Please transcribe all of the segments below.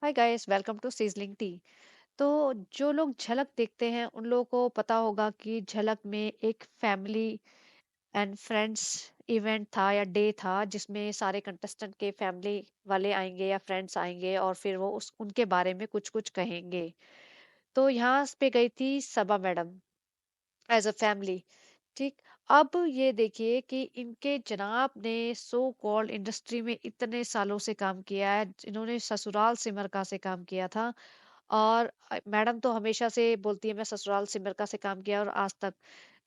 Hi guys, welcome to sizzling tea. तो जो लोग झलक देखते हैं उन लोगों को पता होगा कि झलक में एक फैमिली एंड फ्रेंड्स इवेंट था या डे था, जिसमें सारे कंटेस्टेंट के फैमिली वाले आएंगे या फ्रेंड्स आएंगे और फिर वो उस उनके बारे में कुछ कुछ कहेंगे। तो यहाँ पे गई थी सबा मैडम एज अ फैमिली। ठीक। अब ये देखिए कि इनके जनाब ने सो कॉल्ड इंडस्ट्री में इतने सालों से काम किया है, इन्होंने ससुराल सिमर का से काम किया था। और मैडम तो हमेशा से बोलती है मैं ससुराल सिमर का से काम किया और आज तक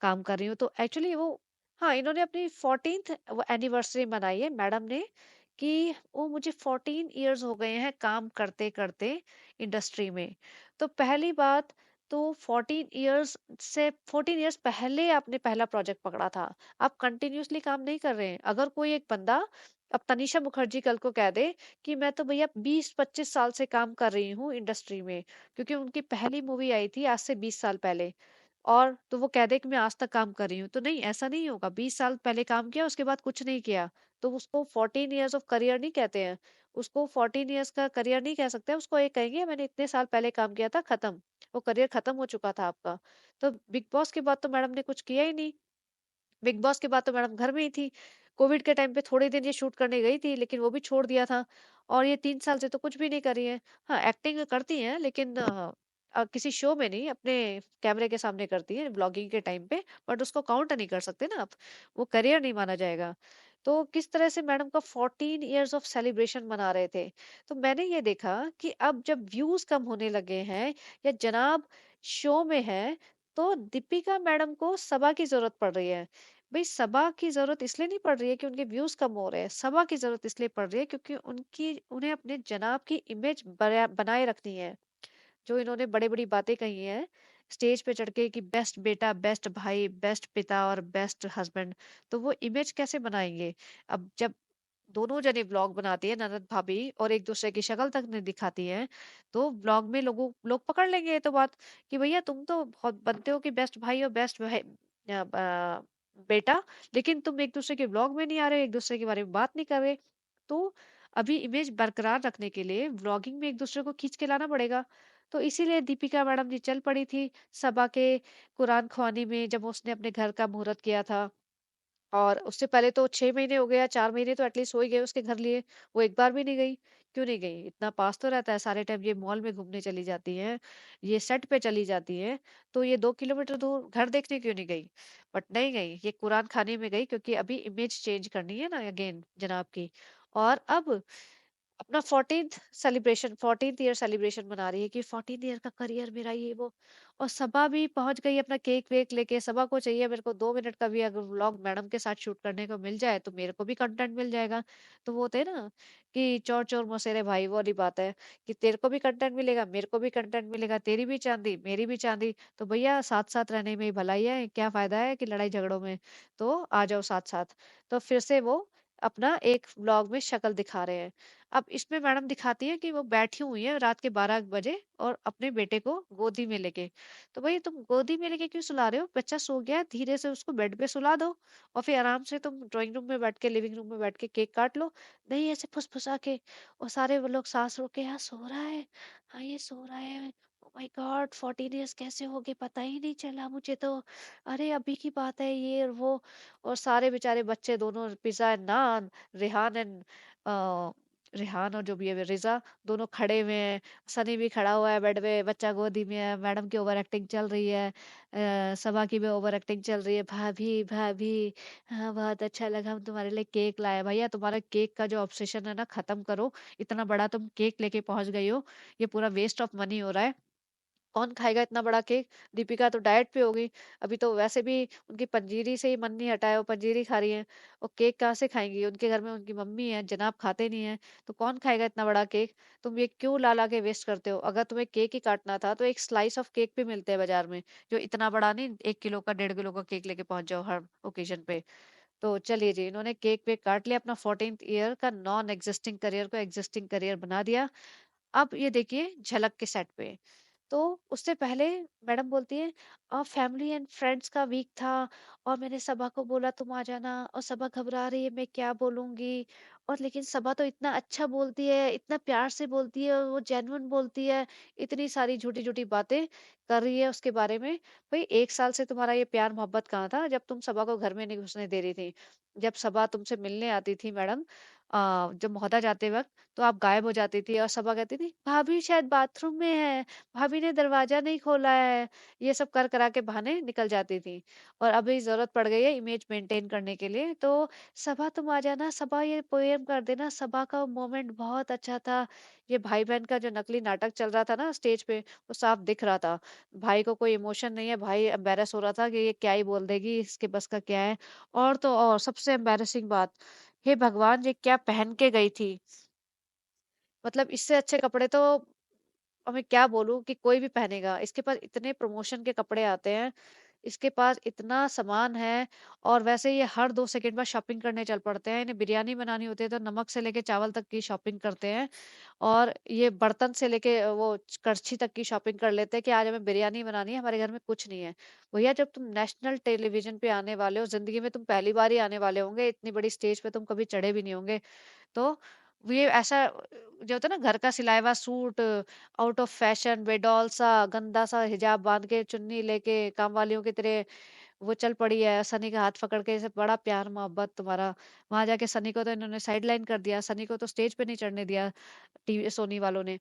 काम कर रही हूँ। तो एक्चुअली वो, हाँ, इन्होंने अपनी 14th एनिवर्सरी मनाई है मैडम ने, कि वो मुझे 14 इयर्स हो गए हैं काम करते करते इंडस्ट्री में। तो पहली बात, तो 14 इयर्स पहले आपने पहला प्रोजेक्ट पकड़ा था। आप कंटिन्यूअसली काम नहीं कर रहे हैं। अगर कोई एक बंदा, अब तनीषा मुखर्जी कल को कह दे कि मैं तो भैया 20-25 साल से काम कर रही हूँ इंडस्ट्री में, क्योंकि उनकी पहली मूवी आई थी आज से 20 साल पहले, और तो वो कह दे कि मैं आज तक काम कर रही हूँ, तो नहीं, ऐसा नहीं होगा। 20 साल पहले काम किया, उसके बाद कुछ नहीं किया, तो उसको 14 इयर्स ऑफ करियर नहीं कहते हैं। उसको 14 इयर्स का करियर नहीं कह सकते, उसको एक कहेंगे मैंने इतने साल पहले काम किया था, खत्म। वो करियर खत्म हो चुका था आपका। तो बिग बॉस के बाद तो मैडम ने कुछ किया ही नहीं। बिग बॉस के बाद तो मैडम घर में ही थी। कोविड के टाइम पे थोड़े दिन ये शूट करने गई थी, लेकिन वो भी छोड़ दिया था। और ये 3 साल से तो कुछ भी नहीं कर रही है। हाँ, एक्टिंग करती हैं, लेकिन किसी शो में नहीं, अपने कैमरे के सामने करती है ब्लॉगिंग के टाइम पे। बट उसको काउंट नहीं कर सकते ना आप। वो करियर नहीं माना जाएगा। तो किस तरह से मैडम का 14 इयर्स ऑफ सेलिब्रेशन मना रहे थे। तो मैंने ये देखा कि अब जब व्यूज कम होने लगे हैं, या जनाब शो में है, तो दीपिका मैडम को सभा की जरूरत पड़ रही है। भाई, सभा की जरूरत इसलिए नहीं पड़ रही है कि उनके व्यूज कम हो रहे हैं। सभा की जरूरत इसलिए पड़ रही है क्योंकि उनकी उन्हें अपने जनाब की इमेज बनाए रखनी है। जो इन्होंने बड़ी बड़ी बातें कही हैं स्टेज पे चढ़ के, कि बेस्ट बेटा, बेस्ट भाई, बेस्ट पिता और बेस्ट हस्बैंड, तो वो इमेज कैसे बनाएंगे। अब जब दोनों जने ब्लॉग बनाती है, ननद भाभी, और एक दूसरे की शक्ल तक नहीं दिखाती है, तो ब्लॉग में लोग पकड़ लेंगे ये तो बात, कि भैया तुम तो बहुत बनते हो कि बेस्ट भाई और बेस्ट भाई, बेटा, लेकिन तुम एक दूसरे के ब्लॉग में नहीं आ रहे, एक दूसरे के बारे में बात नहीं कर रहे। तो अभी इमेज बरकरार रखने के लिए व्लॉगिंग में एक दूसरे को खींच के लाना पड़ेगा। तो इसीलिए दीपिका मैडम जी चल पड़ी थी सभा के कुरान ख्वानी में, जब उसने अपने घर का मुहूर्त किया था। और उससे पहले तो 6 महीने हो गए या 4 महीने तो एटलीस्ट हो ही गए उसके घर लिए। वो एक बार भी नहीं गई। क्यों नहीं गई? इतना पास तो रहता है सारे टाइम। ये मॉल में घूमने चली जाती है, ये सेट पे चली जाती है, तो ये 2 किलोमीटर दूर घर देखने क्यों नहीं गई? बट नहीं गई, ये कुरान खाने में गई, क्योंकि अभी इमेज चेंज करनी है ना अगेन जनाब की। और अब अपना 14th ईयर सेलिब्रेशन मना रही है कि 14 ईयर का करियर मेरा, ये वो। और सबा भी पहुंच गई अपना केक वेक लेके। सबा को चाहिए मेरे को 2 मिनट का भी अगर व्लॉग मैडम के साथ शूट करने को मिल जाए तो मेरे को भी कंटेंट मिल जाएगा। तो वो होते हैं ना कि चोर चोर मौसेरे भाई, वो वाली बात है, कि तेरे को भी कंटेंट मिलेगा, मेरे को भी कंटेंट मिलेगा, तेरी भी चांदी मेरी भी चांदी। तो भैया साथ साथ रहने में ही भलाई है, क्या फायदा है कि लड़ाई झगड़ों में। तो आ जाओ साथ साथ। तो फिर से वो अपना एक व्लॉग में शक्ल दिखा रहे हैं। अब इसमें मैडम दिखाती है कि वो बैठी हुई है रात के 12 बजे, और अपने बेटे को गोदी में लेके। तो भाई, तुम गोदी में लेके क्यों सुला रहे हो? बच्चा सो गया है, धीरे से उसको बेड पे सुला दो, और फिर आराम से तुम ड्राइंग रूम में बैठ के, लिविंग रूम में बैठ के केक काट लो। नहीं, ऐसे फुसफुसा के। और सारे वो लोग सांस रोक के, हाँ सो रहा है, हाँ ये सो रहा है। ओ माय गॉड, 14 इयर्स कैसे हो गए, पता ही नहीं चला मुझे तो। अरे अभी की बात है ये और वो। और सारे बेचारे बच्चे दोनों, pizza and naan, Rehan and Rehan और जो भी है रिजा, दोनों खड़े हुए हैं। सनी भी खड़ा हुआ है बेड पे, बच्चा गोदी में है, मैडम की ओवर एक्टिंग चल रही है, सभा की भी ओवर एक्टिंग चल रही है। भाभी भाभी, हाँ बहुत अच्छा लगा, हम तुम्हारे लिए केक लाए। भैया, तुम्हारा केक का जो ऑब्सेशन है ना, खत्म करो। इतना बड़ा तुम केक लेके पहुंच गई हो, ये पूरा वेस्ट ऑफ मनी हो रहा है। कौन खाएगा इतना बड़ा केक? दीपिका तो डाइट पे हो गई। अभी तो वैसे भी उनकी पंजीरी से ही मन नहीं हटा है, वो पंजीरी खा रही है। और केक कहाँ से खाएंगी? उनके घर में उनकी मम्मी है, जनाब खाते नहीं है। तो कौन खाएगा इतना बड़ा केक? तुम ये क्यों ला ला के वेस्ट करते हो? अगर तुम्हें केक ही काटना था तो एक स्लाइस ऑफ केक भी मिलते हैं बाजार में, जो इतना बड़ा नहीं, 1 किलो का, 1.5 किलो का केक लेके पहुंच जाओ हर ओकेजन पे। तो चलिए जी, इन्होंने केक वेक काट लिया, अपना 14th ईयर का नॉन एग्जिस्टिंग करियर को एग्जिस्टिंग करियर बना दिया। अब ये देखिए झलक के सेट पे। तो उससे पहले मैडम बोलती है फैमिली एंड फ्रेंड्स का वीक था और मैंने सबा को बोला तुम आ जाना और सबा घबरा रही है मैं क्या बोलूंगी और लेकिन सबा तो इतना अच्छा बोलती है इतना प्यार से बोलती है और वो जेन्युइन बोलती है इतनी सारी झूठी झूठी बातें कर रही है उसके बारे में। भाई 1 साल से तुम्हारा ये प्यार मोहब्बत कहाँ था जब तुम सबा को घर में नहीं घुसने दे रही थी। जब सबा तुमसे मिलने आती थी मैडम जब महोदा जाते वक्त तो आप गायब हो जाती थी और सबा कहती थी भाभी शायद बाथरूम में है, भाभी ने दरवाजा नहीं खोला है। ये सब कर करा के बहाने निकल जाती थी। और अभी जरूरत पड़ गई है इमेज मेंटेन करने के लिए तो सबा तुम आ जाना, सबा ये पोएम कर देना, सबा का मोमेंट बहुत अच्छा था। ये भाई बहन का जो नकली नाटक चल रहा था ना स्टेज पे वो साफ दिख रहा था। भाई को कोई इमोशन नहीं है, भाई एम्बेरस हो रहा था कि ये क्या ही बोल देगी, इसके बस का क्या है। और तो और सबसे एम्बेरसिंग बात, हे भगवान ये क्या पहन के गई थी। मतलब इससे अच्छे कपड़े तो अब मैं क्या बोलूँ कि कोई भी पहनेगा। इसके पास इतने प्रमोशन के कपड़े आते हैं, इसके पास इतना सामान है और वैसे ये हर 2 सेकंड बाद शॉपिंग करने चल पड़ते हैं। इन्हें बिरयानी बनानी होती है तो नमक से लेके चावल तक की शॉपिंग करते हैं और ये बर्तन से लेके वो कड़छी तक की शॉपिंग कर लेते हैं कि आज हमें बिरयानी बनानी है, हमारे घर में कुछ नहीं है। भैया जब तुम नेशनल टेलीविज़न पे आने वाले हो, ज़िंदगी में तुम पहली बार ही आने वाले होंगे, इतनी बड़ी स्टेज पे तुम कभी चढ़े भी नहीं होंगे। तो ये ऐसा जो होता है ना घर का सिलाया हुआ सूट आउट ऑफ फैशन बेडॉल सा गंदा सा हिजाब बांध के चुन्नी लेके काम वालियों की तरह वो चल पड़ी है सनी का हाथ पकड़ के ऐसे बड़ा प्यार मोहब्बत तुम्हारा। वहां जाके सनी को तो इन्होंने साइड लाइन कर दिया, सनी को तो स्टेज पे नहीं चढ़ने दिया टीवी सोनी वालों ने।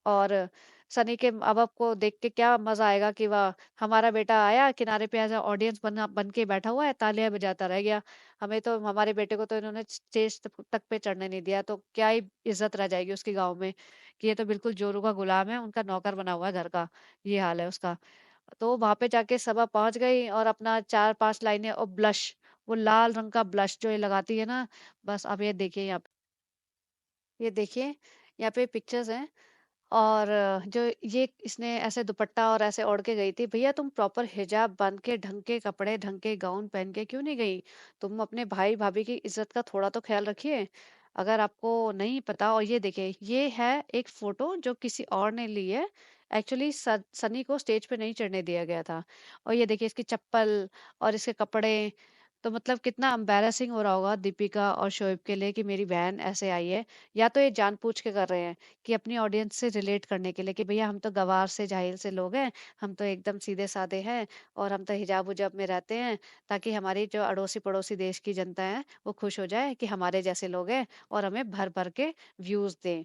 और सनी के माँ बाप को देख के क्या मजा आएगा कि वाह हमारा बेटा आया किनारे पे ऐसा ऑडियंस बन के बैठा हुआ है तालियां बजाता रह गया। हमें तो हमारे बेटे को तो इन्होंने स्टेज तक पे चढ़ने नहीं दिया तो क्या ही इज्जत रह जाएगी उसकी गांव में कि ये तो बिल्कुल जोरू का गुलाम है, उनका नौकर बना हुआ है घर का। ये हाल है उसका। तो वहां पे जाके सभा पहुंच गई और अपना 4-5 लाइनें और ब्लश, वो लाल रंग का ब्लश जो ये लगाती है ना। बस अब ये देखिए यहाँ पे, ये देखिए यहाँ पे पिक्चर्स हैं। और जो ये इसने ऐसे दुपट्टा और ऐसे ओढ़ के गई थी, भैया तुम प्रॉपर हिजाब बांध के ढंग के कपड़े ढंग के गाउन पहन के क्यों नहीं गई? तुम अपने भाई भाभी की इज्जत का थोड़ा तो ख्याल रखिए। अगर आपको नहीं पता, और ये देखिए ये है एक फोटो जो किसी और ने ली है। एक्चुअली सनी को स्टेज पे नहीं चढ़ने दिया गया था। और ये देखिए इसकी चप्पल और इसके कपड़े। तो मतलब कितना एम्बैरेसिंग हो रहा होगा दीपिका और शोएब के लिए कि मेरी बहन ऐसे आई है। या तो ये जानबूझ के कर रहे हैं कि अपनी ऑडियंस से रिलेट करने के लिए कि भैया हम तो गवार से जाहिल से लोग हैं, हम तो एकदम सीधे साधे हैं और हम तो हिजाब उजाब में रहते हैं, ताकि हमारी जो अड़ोसी पड़ोसी देश की जनता है वो खुश हो जाए कि हमारे जैसे लोग हैं और हमें भर भर के व्यूज दें।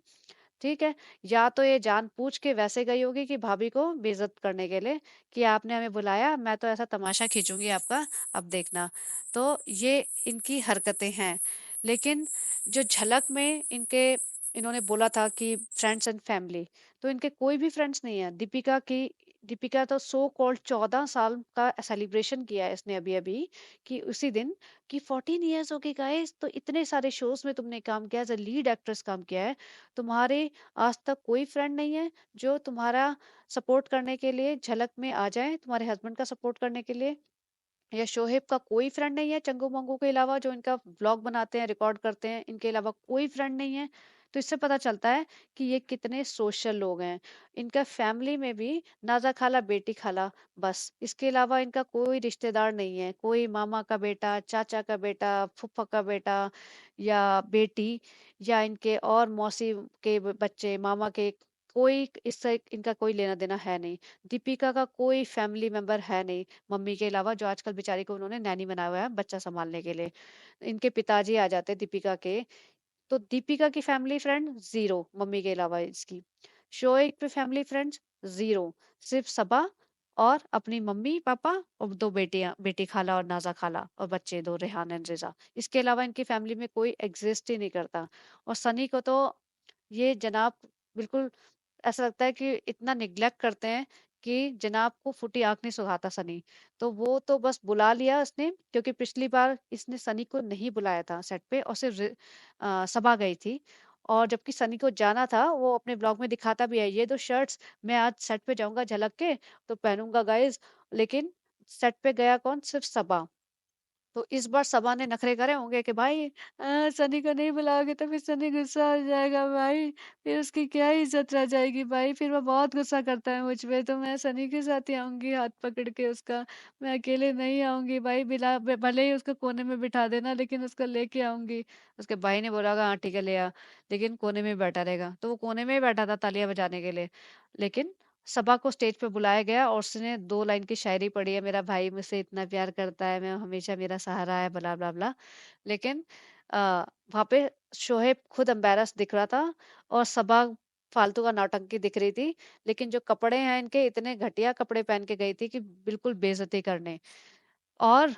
ठीक है। या तो ये जानबूझ के वैसे गई होगी कि भाभी को बेइज्जत करने के लिए कि आपने हमें बुलाया, मैं तो ऐसा तमाशा खींचूंगी आपका, अब देखना। तो ये इनकी हरकतें हैं। लेकिन जो झलक में इनके इन्होंने बोला था कि फ्रेंड्स एंड फैमिली, तो इनके कोई भी फ्रेंड्स नहीं है। दीपिका तो सो कॉल्ड 14 साल का सेलिब्रेशन किया है इसने अभी अभी, कि उसी दिन कि 14 ईयर्स हो गए गाइस, तो इतने सारे शोज में तुमने काम किया, एज अ लीड एक्ट्रेस काम किया है। तुम्हारे आज तक कोई फ्रेंड नहीं है जो तुम्हारा सपोर्ट करने के लिए झलक में आ जाए, तुम्हारे हस्बैंड का सपोर्ट करने के लिए। या शोहेब का कोई फ्रेंड नहीं है चंगू मंगू के अलावा जो इनका व्लॉग बनाते हैं रिकॉर्ड करते हैं, इनके अलावा कोई फ्रेंड नहीं है। तो इससे पता चलता है कि ये कितने सोशल लोग हैं। इनका फैमिली में भी नाजा खाला बेटी खाला, बस इसके अलावा इनका कोई रिश्तेदार नहीं है, कोई मामा का बेटा चाचा का बेटा फूफा का बेटा या बेटी, या इनके और मौसी के बच्चे मामा के, कोई इससे इनका कोई लेना देना है नहीं। दीपिका का कोई फैमिली मेंबर है नहीं मम्मी के अलावा, जो आजकल बेचारी को उन्होंने नैनी बनाया हुआ है बच्चा संभालने के लिए। इनके पिताजी आ जाते हैं दीपिका के। तो दीपिका की फैमिली फ्रेंड जीरो मम्मी के अलावा इसकी। शोएब पे फैमिली फ्रेंड्स जीरो, सिर्फ सबा और अपनी मम्मी पापा और दो बेटियां, बेटी खाला और नाजा खाला और बच्चे दो रेहान एंड रिजा। इसके अलावा इनकी फैमिली में कोई एग्जिस्ट ही नहीं करता। और सनी को तो ये जनाब बिल्कुल ऐसा लगता है कि इतना निग्लेक्ट करते हैं कि जनाब को फूटी आंख नहीं सुहाता सनी। तो वो तो बस बुला लिया इसने, क्योंकि पिछली बार इसने सनी को नहीं बुलाया था सेट पे और सिर्फ सबा गई थी। और जबकि सनी को जाना था, वो अपने ब्लॉग में दिखाता भी है ये दो शर्ट्स मैं आज सेट पे जाऊंगा झलक के तो पहनूंगा गाइज। लेकिन सेट पे गया कौन, सिर्फ सबा। तो इस बार सबा ने नखरे करे होंगे कि भाई सनी को नहीं बुलाओगे तो फिर सनी गुस्सा हो जाएगा भाई, फिर उसकी क्या इज्जत रह जाएगी भाई, फिर वो बहुत गुस्सा करता है मुझ पे, तो मैं सनी के साथ ही आऊंगी हाथ पकड़ के उसका, मैं अकेले नहीं आऊंगी भाई, भले ही उसको कोने में बिठा देना लेकिन उसको लेके आऊंगी। उसके भाई ने बोला होगा हाँ ठीक है ले आ, लेकिन कोने में ही बैठा रहेगा, तो वो कोने में ही बैठा था तालियां बजाने के लिए। लेकिन सभा को स्टेज पे बुलाया गया और उसने 2 लाइन की शायरी पढ़ी है, मेरा भाई मुझसे इतना प्यार करता है, मैं हमेशा मेरा सहारा है, ब्ला ब्ला ब्ला। लेकिन वहां पे शोहेब खुद एम्बेरस दिख रहा था और सभा फालतू का नौटंकी दिख रही थी। लेकिन जो कपड़े हैं इनके, इतने घटिया कपड़े पहन के गई थी कि बिल्कुल बेइज्जती करने। और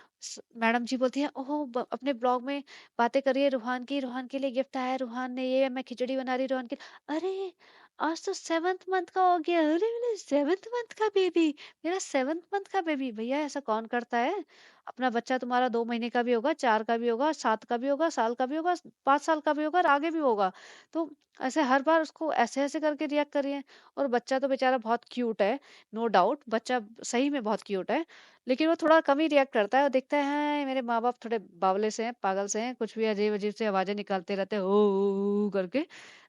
मैडम जी बोलती है ओह अपने ब्लॉग में बातें करिए रूहान की, रूहान के लिए गिफ्ट आया है, रूहान ने ये, मैं खिचड़ी बना रही रूहान के लिए। अरे आज तो 7th मंथ का हो गया, अरे मेरे 7th मंथ का बेबी, मेरा 7th मंथ का बेबी। भैया ऐसा कौन करता है? अपना बच्चा तुम्हारा 2 महीने का भी होगा, 4 का भी होगा, 7 का भी होगा, साल का भी होगा, 5 साल का भी होगा और आगे भी होगा। तो ऐसे हर बार उसको ऐसे ऐसे करके रिएक्ट करिए। और बच्चा तो बेचारा बहुत क्यूट है, नो डाउट बच्चा सही में बहुत क्यूट है, लेकिन वो थोड़ा कम ही रिएक्ट करता है और देखता है "हाँ, मेरे माँ बाप थोड़े बावले से हैं, पागल से हैं, कुछ भी अजीब अजीब से आवाजें निकालते रहते हैं ओ करके,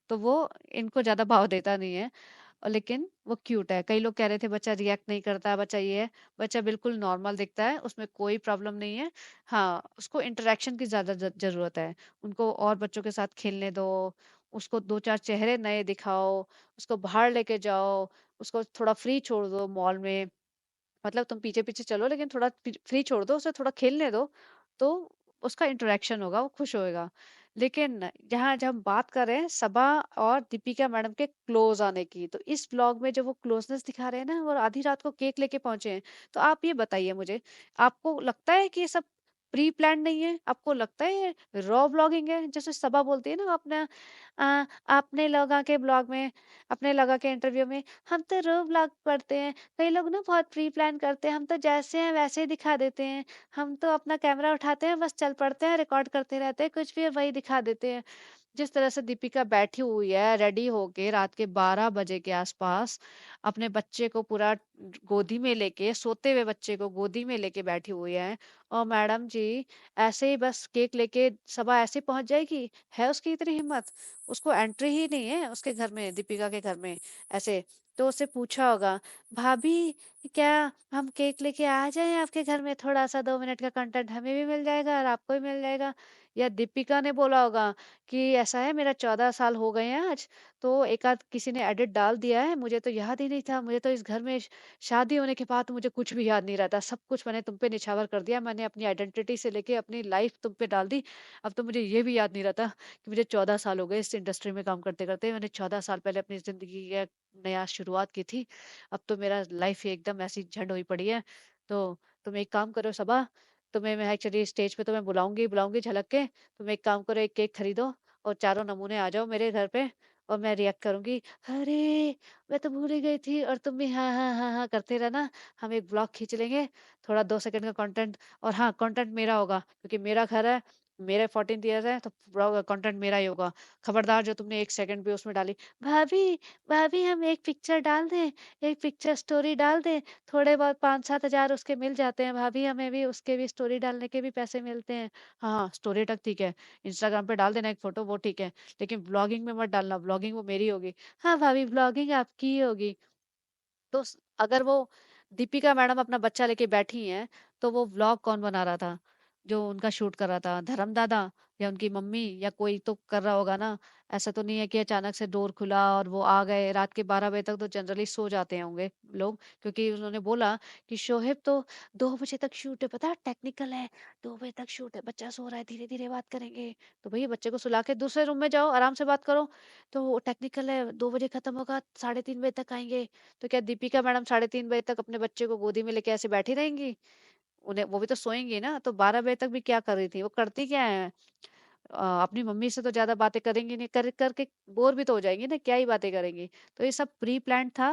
तो वो इनको ज्यादा भाव देता नहीं है। और लेकिन वो क्यूट है। कई लोग कह रहे थे बच्चा रिएक्ट नहीं करता, बच्चा ये है, बच्चा बिल्कुल नॉर्मल दिखता है, उसमें कोई प्रॉब्लम नहीं है। हाँ, उसको इंटरेक्शन की ज्यादा जरूरत है। उनको और बच्चों के साथ खेलने दो, उसको 2-4 चेहरे नए दिखाओ, उसको बाहर लेके जाओ, उसको थोड़ा फ्री छोड़ दो मॉल में, मतलब तुम पीछे-पीछे चलो लेकिन थोड़ा फ्री छोड़ दो, उसे थोड़ा खेलने दो, तो उसका इंटरेक्शन होगा, वो खुश होएगा। लेकिन यहाँ जब हम बात कर रहे हैं सबा और दीपिका मैडम के क्लोज आने की, तो इस ब्लॉग में जो वो क्लोजनेस दिखा रहे हैं ना, वो आधी रात को केक लेके पहुंचे हैं। तो आप ये बताइए मुझे, आपको लगता है कि ये सब प्री प्लान नहीं है? आपको लगता है ये रॉ ब्लॉगिंग है? जैसे सबा बोलती है ना अपना आपने लोगा के ब्लॉग में, अपने लोगा के इंटरव्यू में, हम तो रो ब्लॉग करते हैं, कई लोग ना बहुत प्री प्लान करते हैं, हम तो जैसे हैं वैसे ही दिखा देते हैं, हम तो अपना कैमरा उठाते हैं बस चल पड़ते हैं, रिकॉर्ड करते रहते हैं, कुछ भी है वही दिखा देते हैं। जिस तरह से दीपिका बैठी हुई है रेडी होके रात के 12 बजे के आसपास, अपने बच्चे को पूरा गोदी में लेके, सोते हुए बच्चे को गोदी में लेके बैठी हुई है, और मैडम जी ऐसे ही बस केक लेके सबा ऐसे ही पहुंच जाएगी? है उसकी इतनी हिम्मत? उसको एंट्री ही नहीं है उसके घर में, दीपिका के घर में ऐसे। तो उससे पूछा होगा भाभी क्या हम केक लेके आ जाएं आपके घर में, थोड़ा सा 2 मिनट का कंटेंट हमें भी मिल जाएगा और आपको भी मिल जाएगा। या दीपिका ने बोला होगा कि ऐसा है मेरा 14 साल हो गए हैं आज, तो एक आध किसी ने एडिट डाल दिया है, मुझे तो याद ही नहीं था, मुझे तो इस घर में शादी होने के बाद तो मुझे कुछ भी याद नहीं रहता, सब कुछ मैंने तुम पे निछावर कर दिया, मैंने अपनी आइडेंटिटी से लेके अपनी लाइफ तुम पे डाल दी। अब तो मुझे ये भी याद नहीं रहता कि मुझे 14 साल हो गए इस इंडस्ट्री में काम करते करते, मैंने 14 साल पहले अपनी जिंदगी का नया शुरुआत की थी, अब तो मेरा लाइफ ही एकदम ऐसी झंड हुई पड़ी है। तो तुम एक काम करो सबा, तुम्हें मैं एक्चुअली स्टेज पे तुम्हें बुलाऊंगी बुलाऊंगी झलक के, तुम एक काम करो एक केक खरीदो और चारों नमूने आ जाओ मेरे घर पे, और मैं रिएक्ट करूंगी अरे मैं तो भूल ही गई थी, और तुम भी हाँ हाँ हाँ हाँ करते रहना, हम एक ब्लॉग खींच लेंगे, थोड़ा 2 सेकंड का कंटेंट। और हाँ कंटेंट मेरा होगा क्योंकि मेरा घर है, मेरे 14th ईयर्स है, तो कंटेंट मेरा ही होगा। खबरदार जो तुमने 1 सेकंड भी उसमें डाली, भाभी भाभी हम एक पिक्चर डाल दें, एक पिक्चर स्टोरी डाल दें, थोड़े बहुत 5-7 हजार उसके मिल जाते हैं भाभी, हमें भी उसके भी स्टोरी डालने के भी पैसे मिलते हैं। हाँ हाँ स्टोरी तक ठीक है, इंस्टाग्राम पे डाल देना एक फोटो वो ठीक है, लेकिन ब्लॉगिंग में मत डालना, ब्लॉगिंग वो मेरी होगी। हाँ भाभी ब्लॉगिंग आपकी ही होगी। तो अगर वो दीपिका मैडम अपना बच्चा लेके बैठी हैं, तो वो व्लॉग कौन बना रहा था जो उनका शूट कर रहा था? धर्म दादा या उनकी मम्मी या कोई तो कर रहा होगा ना। ऐसा तो नहीं है कि अचानक से डोर खुला और वो आ गए। रात के 12 बजे तक तो जनरली सो जाते होंगे लोग, क्योंकि उन्होंने बोला कि शोहेब तो 2 बजे तक शूट है, पता टेक्निकल है, 2 बजे तक शूट है, बच्चा सो रहा है, धीरे धीरे बात करेंगे। तो भैया बच्चे को सुला के दूसरे रूम में जाओ, आराम से बात करो। तो टेक्निकल है, 2 बजे खत्म होगा, 3:30 बजे तक आएंगे। तो क्या दीपिका मैडम 3:30 बजे तक अपने बच्चे को गोदी में लेके ऐसे बैठी रहेंगी? उन्हें वो भी तो सोएंगी ना, तो 12 बजे तक भी क्या कर रही थी, वो करती क्या है? अपनी मम्मी से तो ज्यादा बातें करेंगी नहीं, कर करके बोर भी तो हो जाएंगी ना, क्या ही बातें करेंगी। तो ये सब प्री प्लान था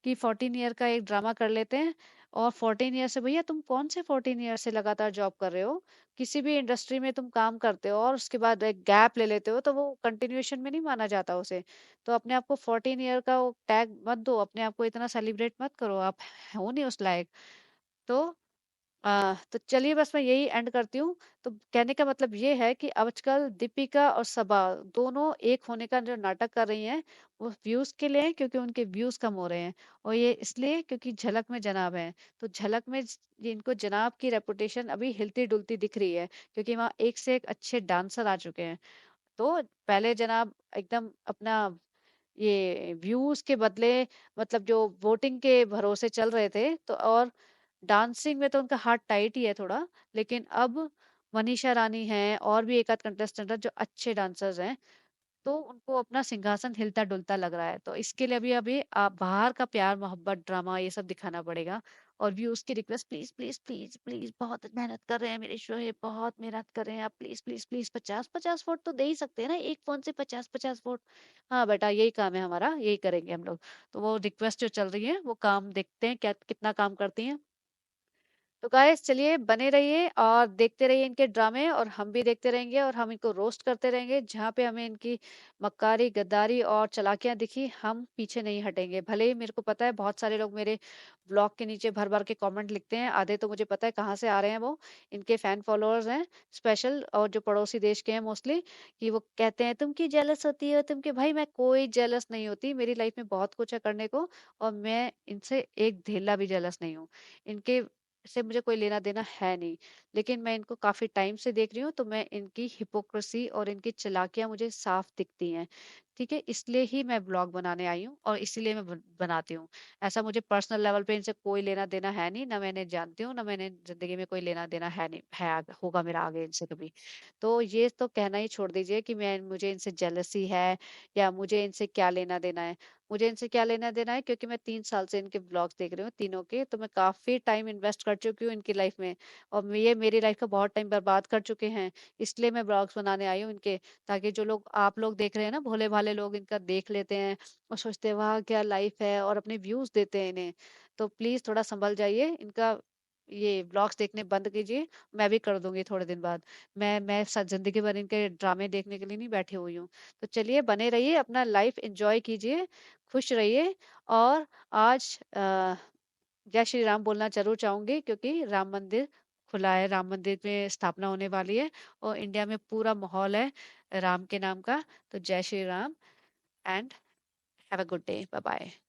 कि 14 ईयर का एक ड्रामा कर लेते हैं। और 14 ईयर से भैया, तुम कौन से 14 ईयर से लगातार जॉब कर रहे हो? किसी भी इंडस्ट्री में तुम काम करते हो और उसके बाद एक गैप ले लेते हो, तो वो कंटिन्यूएशन में नहीं माना जाता उसे। तो अपने आप को 14 ईयर का वो टैग मत दो, अपने आप को इतना सेलिब्रेट मत करो, आप हो नहीं उस लायक। तो तो चलिए बस मैं यही एंड करती हूँ। तो कहने का मतलब ये है कि आजकल दीपिका और सबा दोनों एक होने का जो नाटक कर रही हैं, वो व्यूज़ के लिए हैं क्योंकि उनके व्यूज़ कम हो रहे हैं, और ये इसलिए क्योंकि झलक में जनाब है। तो झलक में ये इनको जनाब की रेपुटेशन अभी हिलती-डुलती दिख रही है, क्योंकि वहाँ एक से एक अच्छे डांसर आ चुके हैं। तो पहले जनाब एकदम अपना ये व्यूज के बदले, मतलब जो वोटिंग के भरोसे चल रहे थे, तो और डांसिंग में तो उनका हाथ टाइट ही है थोड़ा। लेकिन अब मनीषा रानी है और भी एक आध कंटेस्टेंट है जो अच्छे डांसर्स हैं, तो उनको अपना सिंहासन हिलता डुलता लग रहा है। तो इसके लिए अभी अभी आप बाहर का प्यार मोहब्बत ड्रामा ये सब दिखाना पड़ेगा। और व्यूज की request, please please please please, बहुत मेहनत कर रहे हैं मेरे शो है, बहुत मेहनत कर रहे हैं आप, प्लीज प्लीज प्लीज 50-50 वोट तो दे ही सकते हैं ना, एक फोन से 50-50 वोट। हाँ बेटा, यही काम है हमारा, यही करेंगे हम लोग। तो वो रिक्वेस्ट जो चल रही है वो काम देखते हैं क्या कितना काम करती हैं। तो गाइस चलिए बने रहिए और देखते रहिए इनके ड्रामे, और हम भी देखते रहेंगे और हम इनको रोस्ट करते रहेंगे। जहाँ पे हमें इनकी मक्कारी गद्दारी और चालाकियां दिखी, हम पीछे नहीं हटेंगे। भले ही मेरे को पता है बहुत सारे लोग मेरे ब्लॉग के नीचे भर भर के कमेंट लिखते हैं, आधे तो मुझे पता है कहाँ से आ रहे हैं, वो इनके फैन फॉलोअर्स हैं स्पेशल, और जो पड़ोसी देश के हैं मोस्टली, कि वो कहते हैं तुम क्यों जेलस होती हो, तुम क्यों। भाई मैं कोई जेलस नहीं होती, मेरी लाइफ में बहुत कुछ है करने को, और मैं इनसे एक धेला भी जेलस नहीं हूँ। इनके से मुझे कोई लेना देना है नहीं। लेकिन मैं इनको काफी टाइम से देख रही हूँ, तो मैं इनकी हिपोक्रेसी और इनकी चालाकियां मुझे साफ दिखती हैं। ठीक है, इसलिए ही मैं ब्लॉग बनाने आई हूँ और इसीलिए मैं बनाती हूँ। ऐसा मुझे पर्सनल लेवल पे इनसे कोई लेना देना है नहीं, ना मैंने जानती हूँ, ना मैंने जिंदगी में कोई लेना देना है नहीं है, होगा मेरा आगे इनसे कभी। तो ये तो कहना ही छोड़ दीजिए कि मैं मुझे इनसे जेलसी है या मुझे इनसे क्या लेना देना है। मुझे इनसे क्या लेना देना है, क्योंकि मैं 3 साल से इनके ब्लॉग्स देख रही हूँ तीनों के, तो मैं काफी टाइम इन्वेस्ट कर चुकी हूँ इनकी लाइफ में, और ये मेरी लाइफ का बहुत टाइम बर्बाद कर चुके हैं। इसलिए मैं ब्लॉग्स बनाने आई हूँ इनके, ताकि जो लोग आप लोग देख रहे हैं ना, भोले भाले लोग इनका देख लेते हैं और सोचते हैं वाह क्या लाइफ है, और अपने व्यूज देते हैं इन्हें। तो प्लीज थोड़ा संभल जाइए, इनका ये ब्लॉग्स देखने बंद कीजिए। मैं भी कर दूंगी थोड़े दिन बाद। मैं जिंदगी भर इनके ड्रामे देखने के लिए नहीं बैठी हुई हूँ। तो चलिए बने रहिए, अपना लाइफ एंजॉय कीजिए, खुश रहिए। और आज जय श्री राम बोलना जरूर चाहूंगी, क्योंकि राम मंदिर खुला है, राम मंदिर में स्थापना होने वाली है, और इंडिया में पूरा माहौल है राम के नाम का। तो जय Shri Ram and have a good day, bye bye.